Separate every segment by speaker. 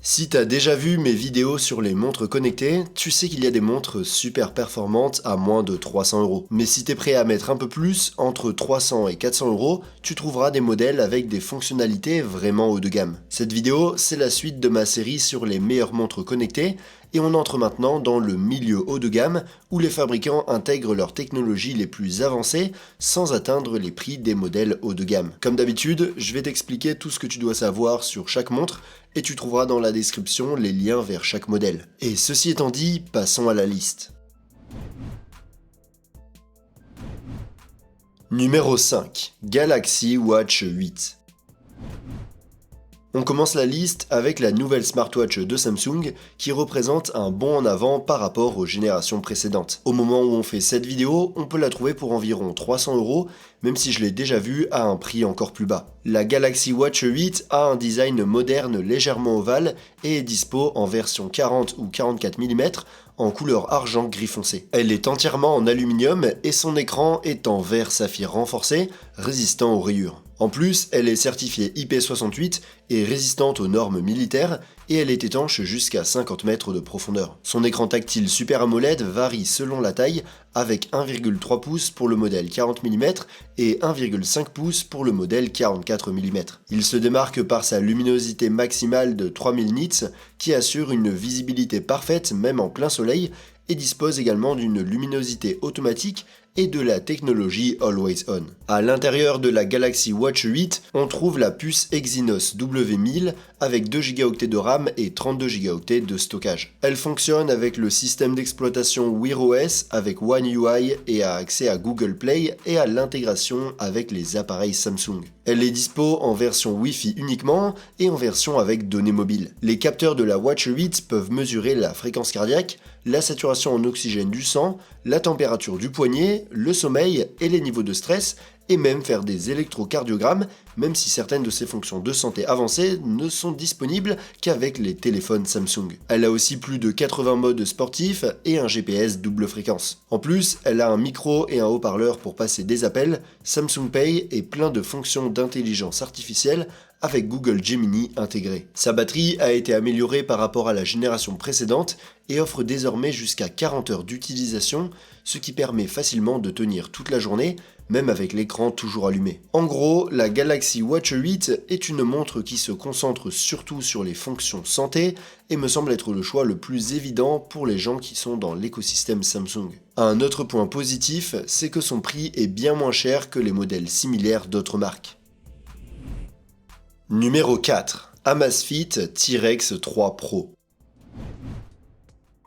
Speaker 1: Si t'as déjà vu mes vidéos sur les montres connectées, tu sais qu'il y a des montres super performantes à moins de 300 €. Mais si t'es prêt à mettre un peu plus, entre 300 et 400 €, tu trouveras des modèles avec des fonctionnalités vraiment haut de gamme. Cette vidéo, c'est la suite de ma série sur les meilleures montres connectées, et on entre maintenant dans le milieu haut de gamme où les fabricants intègrent leurs technologies les plus avancées sans atteindre les prix des modèles haut de gamme. Comme d'habitude, je vais t'expliquer tout ce que tu dois savoir sur chaque montre et tu trouveras dans la description les liens vers chaque modèle. Et ceci étant dit, passons à la liste. Numéro 5. Galaxy Watch 8. On commence la liste avec la nouvelle smartwatch de Samsung qui représente un bond en avant par rapport aux générations précédentes. Au moment où on fait cette vidéo, on peut la trouver pour environ 300 €, même si je l'ai déjà vue à un prix encore plus bas. La Galaxy Watch 8 a un design moderne légèrement ovale et est dispo en version 40 ou 44 mm en couleur argent gris foncé. Elle est entièrement en aluminium et son écran est en verre saphir renforcé, résistant aux rayures. En plus, elle est certifiée IP68 et résistante aux normes militaires et elle est étanche jusqu'à 50 mètres de profondeur. Son écran tactile Super AMOLED varie selon la taille avec 1,3 pouces pour le modèle 40 mm et 1,5 pouces pour le modèle 44 mm. Il se démarque par sa luminosité maximale de 3000 nits qui assure une visibilité parfaite même en plein soleil et dispose également d'une luminosité automatique et de la technologie Always On. À l'intérieur de la Galaxy Watch 8, on trouve la puce Exynos W1000 avec 2 Go de RAM et 32 Go de stockage. Elle fonctionne avec le système d'exploitation Wear OS avec One UI et a accès à Google Play et à l'intégration avec les appareils Samsung. Elle est dispo en version Wi-Fi uniquement et en version avec données mobiles. Les capteurs de la Watch 8 peuvent mesurer la fréquence cardiaque, la saturation en oxygène du sang, la température du poignet, le sommeil et les niveaux de stress, et même faire des électrocardiogrammes, même si certaines de ces fonctions de santé avancées ne sont disponibles qu'avec les téléphones Samsung. Elle a aussi plus de 80 modes sportifs et un GPS double fréquence. En plus, elle a un micro et un haut-parleur pour passer des appels, Samsung Pay et plein de fonctions d'intelligence artificielle avec Google Gemini intégré. Sa batterie a été améliorée par rapport à la génération précédente et offre désormais jusqu'à 40 heures d'utilisation, ce qui permet facilement de tenir toute la journée, même avec l'écran toujours allumé. En gros, la Galaxy Watch 8 est une montre qui se concentre surtout sur les fonctions santé et me semble être le choix le plus évident pour les gens qui sont dans l'écosystème Samsung. Un autre point positif, c'est que son prix est bien moins cher que les modèles similaires d'autres marques. Numéro 4. Amazfit T-Rex 3 Pro.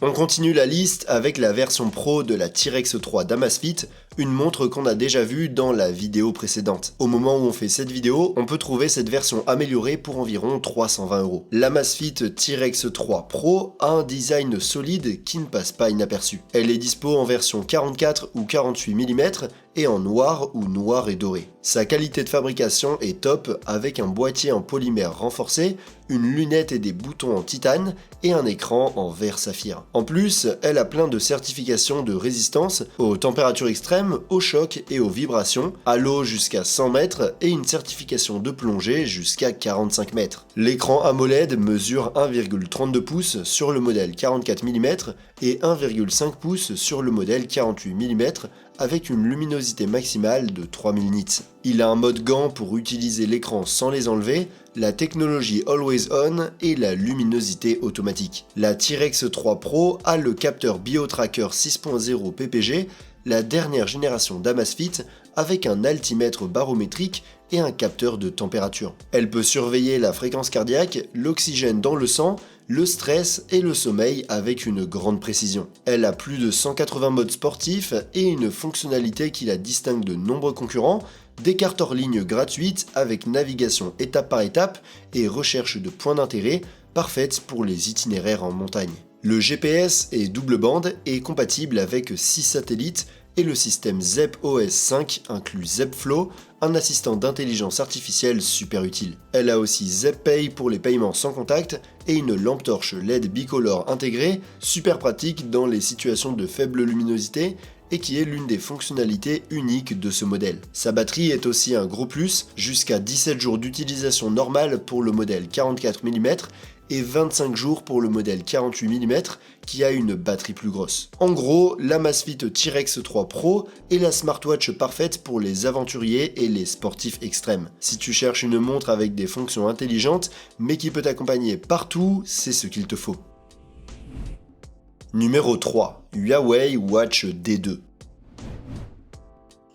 Speaker 1: On continue la liste avec la version Pro de la T-Rex 3 d'Amazfit, une montre qu'on a déjà vue dans la vidéo précédente. Au moment où on fait cette vidéo, on peut trouver cette version améliorée pour environ 320 €. L'Amazfit T-Rex 3 Pro a un design solide qui ne passe pas inaperçu. Elle est dispo en version 44 ou 48 mm et en noir ou noir et doré. Sa qualité de fabrication est top avec un boîtier en polymère renforcé, une lunette et des boutons en titane et un écran en verre saphir. En plus, elle a plein de certifications de résistance aux températures extrêmes, au choc et aux vibrations, à l'eau jusqu'à 100 mètres et une certification de plongée jusqu'à 45 mètres. L'écran AMOLED mesure 1,32 pouces sur le modèle 44 mm et 1,5 pouces sur le modèle 48 mm avec une luminosité maximale de 3000 nits. Il a un mode gant pour utiliser l'écran sans les enlever, la technologie Always On et la luminosité automatique. La T-Rex 3 Pro a le capteur BioTracker 6.0 PPG, la dernière génération d'Amazfit avec un altimètre barométrique et un capteur de température. Elle peut surveiller la fréquence cardiaque, l'oxygène dans le sang, le stress et le sommeil avec une grande précision. Elle a plus de 180 modes sportifs et une fonctionnalité qui la distingue de nombreux concurrents, des cartes hors ligne gratuites avec navigation étape par étape et recherche de points d'intérêt, parfaite pour les itinéraires en montagne. Le GPS est double bande et compatible avec 6 satellites et le système Zepp OS 5 inclut ZeppFlow, un assistant d'intelligence artificielle super utile. Elle a aussi ZeppPay pour les paiements sans contact et une lampe torche LED bicolore intégrée, super pratique dans les situations de faible luminosité et qui est l'une des fonctionnalités uniques de ce modèle. Sa batterie est aussi un gros plus, jusqu'à 17 jours d'utilisation normale pour le modèle 44 mm et 25 jours pour le modèle 48 mm qui a une batterie plus grosse. En gros, l'Amazfit T-Rex 3 Pro est la smartwatch parfaite pour les aventuriers et les sportifs extrêmes. Si tu cherches une montre avec des fonctions intelligentes mais qui peut t'accompagner partout, c'est ce qu'il te faut. Numéro 3. Huawei Watch D2.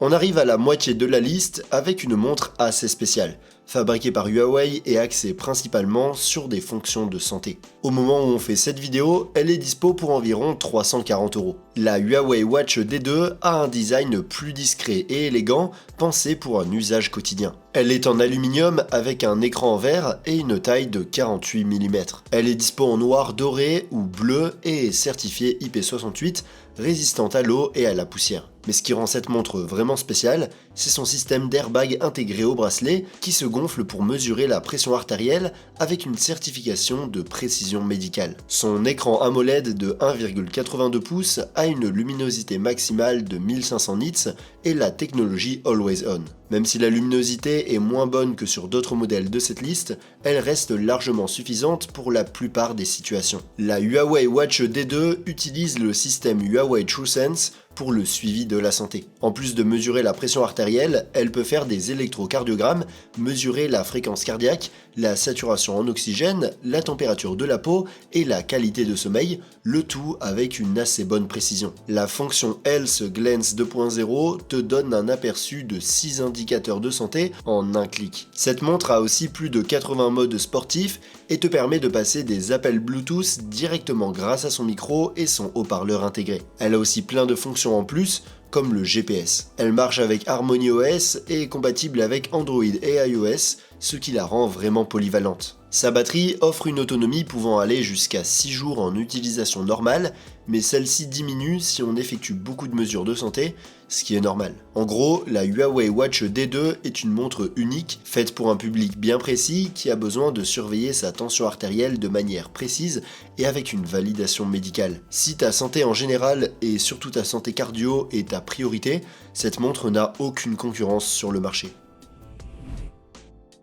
Speaker 1: On arrive à la moitié de la liste avec une montre assez spéciale, fabriquée par Huawei et axée principalement sur des fonctions de santé. Au moment où on fait cette vidéo, elle est dispo pour environ 340 €. La Huawei Watch D2 a un design plus discret et élégant, pensé pour un usage quotidien. Elle est en aluminium avec un écran en verre et une taille de 48 mm. Elle est dispo en noir doré ou bleu et est certifiée IP68, résistante à l'eau et à la poussière. Mais ce qui rend cette montre vraiment spéciale, c'est son système d'airbag intégré au bracelet qui se gonfle pour mesurer la pression artérielle avec une certification de précision médicale. Son écran AMOLED de 1,82 pouces a une luminosité maximale de 1500 nits et la technologie Always On. Même si la luminosité est moins bonne que sur d'autres modèles de cette liste, elle reste largement suffisante pour la plupart des situations. La Huawei Watch D2 utilise le système Huawei TrueSense pour le suivi de la santé. En plus de mesurer la pression artérielle, elle peut faire des électrocardiogrammes, mesurer la fréquence cardiaque, la saturation en oxygène, la température de la peau et la qualité de sommeil, le tout avec une assez bonne précision. La fonction Health Glance 2.0 te donne un aperçu de 6 indicateurs de santé en un clic. Cette montre a aussi plus de 80 modes sportifs et te permet de passer des appels Bluetooth directement grâce à son micro et son haut-parleur intégré. Elle a aussi plein de fonctions en plus, comme le GPS. Elle marche avec HarmonyOS et est compatible avec Android et iOS, ce qui la rend vraiment polyvalente. Sa batterie offre une autonomie pouvant aller jusqu'à 6 jours en utilisation normale, mais celle-ci diminue si on effectue beaucoup de mesures de santé, ce qui est normal. En gros, la Huawei Watch D2 est une montre unique, faite pour un public bien précis qui a besoin de surveiller sa tension artérielle de manière précise et avec une validation médicale. Si ta santé en général et surtout ta santé cardio est ta priorité, cette montre n'a aucune concurrence sur le marché.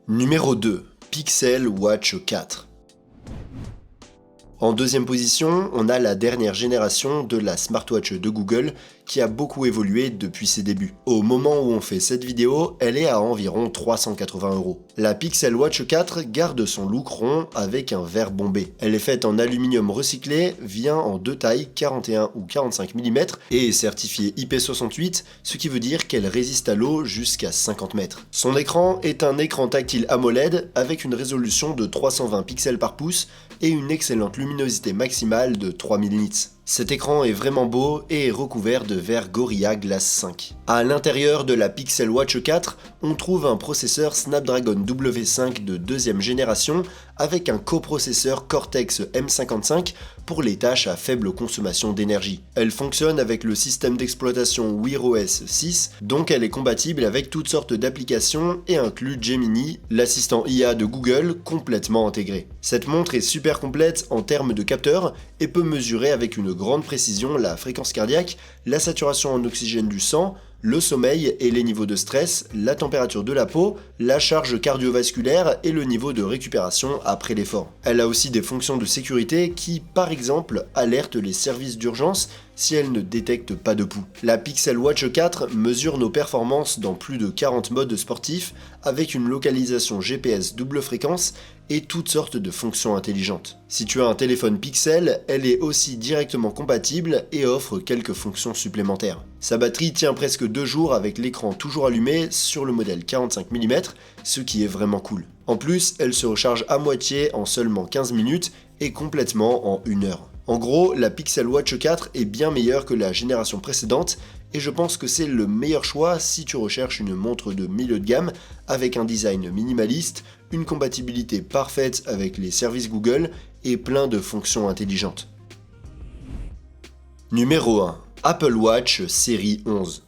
Speaker 1: Numéro 2. Pixel Watch 4. En deuxième position, on a la dernière génération de la smartwatch de Google qui a beaucoup évolué depuis ses débuts. Au moment où on fait cette vidéo, elle est à environ 380 €. La Pixel Watch 4 garde son look rond avec un verre bombé. Elle est faite en aluminium recyclé, vient en deux tailles, 41 ou 45 mm et est certifiée IP68, ce qui veut dire qu'elle résiste à l'eau jusqu'à 50 mètres. Son écran est un écran tactile AMOLED avec une résolution de 320 pixels par pouce et une excellente luminosité maximale de 3000 nits. Cet écran est vraiment beau et est recouvert de verre Gorilla Glass 5. À l'intérieur de la Pixel Watch 4, on trouve un processeur Snapdragon W5 de deuxième génération avec un coprocesseur Cortex M55 pour les tâches à faible consommation d'énergie. Elle fonctionne avec le système d'exploitation Wear OS 6, donc elle est compatible avec toutes sortes d'applications et inclut Gemini, l'assistant IA de Google complètement intégré. Cette montre est super complète en termes de capteurs et peut mesurer avec une grande précision la fréquence cardiaque, la saturation en oxygène du sang, le sommeil et les niveaux de stress, la température de la peau, la charge cardiovasculaire et le niveau de récupération après l'effort. Elle a aussi des fonctions de sécurité qui, par exemple, alertent les services d'urgence si elle ne détecte pas de pouls. La Pixel Watch 4 mesure nos performances dans plus de 40 modes sportifs avec une localisation GPS double fréquence et toutes sortes de fonctions intelligentes. Si tu as un téléphone Pixel, elle est aussi directement compatible et offre quelques fonctions supplémentaires. Sa batterie tient presque 2 jours avec l'écran toujours allumé sur le modèle 45 mm, ce qui est vraiment cool. En plus, elle se recharge à moitié en seulement 15 minutes et complètement en 1 heure. En gros, la Pixel Watch 4 est bien meilleure que la génération précédente et je pense que c'est le meilleur choix si tu recherches une montre de milieu de gamme avec un design minimaliste, une compatibilité parfaite avec les services Google et plein de fonctions intelligentes. Numéro 1. Apple Watch série 11.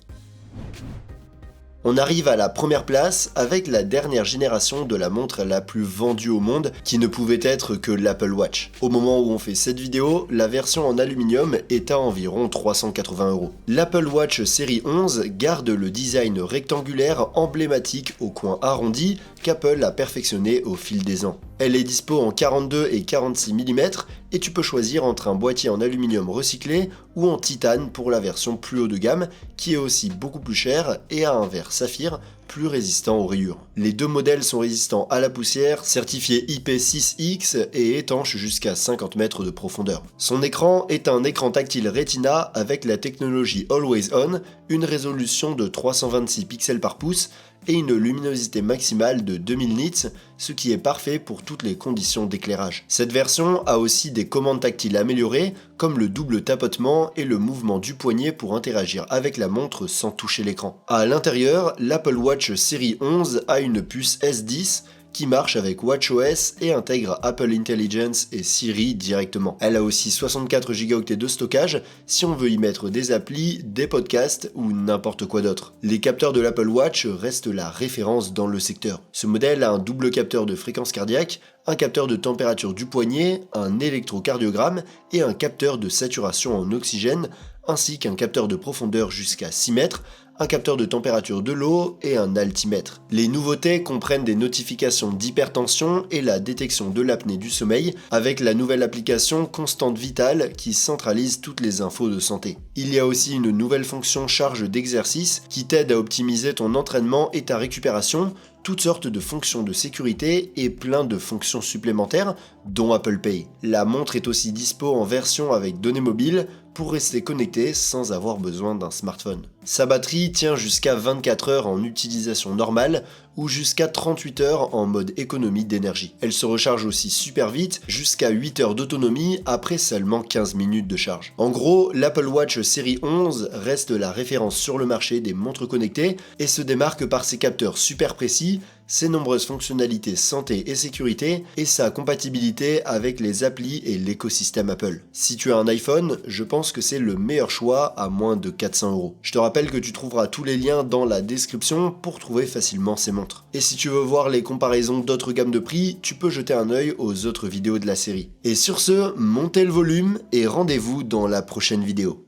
Speaker 1: On arrive à la première place avec la dernière génération de la montre la plus vendue au monde qui ne pouvait être que l'Apple Watch. Au moment où on fait cette vidéo, la version en aluminium est à environ 380 €. L'Apple Watch série 11 garde le design rectangulaire emblématique au coin arrondi qu'Apple a perfectionné au fil des ans. Elle est dispo en 42 et 46 mm et tu peux choisir entre un boîtier en aluminium recyclé ou en titane pour la version plus haut de gamme qui est aussi beaucoup plus chère et a un verre saphir plus résistant aux rayures. Les deux modèles sont résistants à la poussière, certifiés IP6X et étanches jusqu'à 50 mètres de profondeur. Son écran est un écran tactile Retina avec la technologie Always On, une résolution de 326 pixels par pouce et une luminosité maximale de 2000 nits, ce qui est parfait pour toutes les conditions d'éclairage. Cette version a aussi des commandes tactiles améliorées, comme le double tapotement et le mouvement du poignet pour interagir avec la montre sans toucher l'écran. À l'intérieur, l'Apple Watch série 11 a une puce S10 qui marche avec WatchOS et intègre Apple Intelligence et Siri directement. Elle a aussi 64 Go de stockage si on veut y mettre des applis, des podcasts ou n'importe quoi d'autre. Les capteurs de l'Apple Watch restent la référence dans le secteur. Ce modèle a un double capteur de fréquence cardiaque, un capteur de température du poignet, un électrocardiogramme et un capteur de saturation en oxygène, ainsi qu'un capteur de profondeur jusqu'à 6 mètres, un capteur de température de l'eau et un altimètre. Les nouveautés comprennent des notifications d'hypertension et la détection de l'apnée du sommeil avec la nouvelle application Constante Vitale qui centralise toutes les infos de santé. Il y a aussi une nouvelle fonction charge d'exercice qui t'aide à optimiser ton entraînement et ta récupération, toutes sortes de fonctions de sécurité et plein de fonctions supplémentaires, dont Apple Pay. La montre est aussi dispo en version avec données mobiles pour rester connecté sans avoir besoin d'un smartphone. Sa batterie tient jusqu'à 24 heures en utilisation normale ou jusqu'à 38 heures en mode économie d'énergie. Elle se recharge aussi super vite, jusqu'à 8 heures d'autonomie après seulement 15 minutes de charge. En gros, l'Apple Watch série 11 reste la référence sur le marché des montres connectées et se démarque par ses capteurs super précis, ses nombreuses fonctionnalités santé et sécurité et sa compatibilité avec les applis et l'écosystème Apple. Si tu as un iPhone, je pense que c'est le meilleur choix à moins de 400 €. Je te rappelle que tu trouveras tous les liens dans la description pour trouver facilement ces montres. Et si tu veux voir les comparaisons d'autres gammes de prix, tu peux jeter un œil aux autres vidéos de la série. Et sur ce, montez le volume et rendez-vous dans la prochaine vidéo.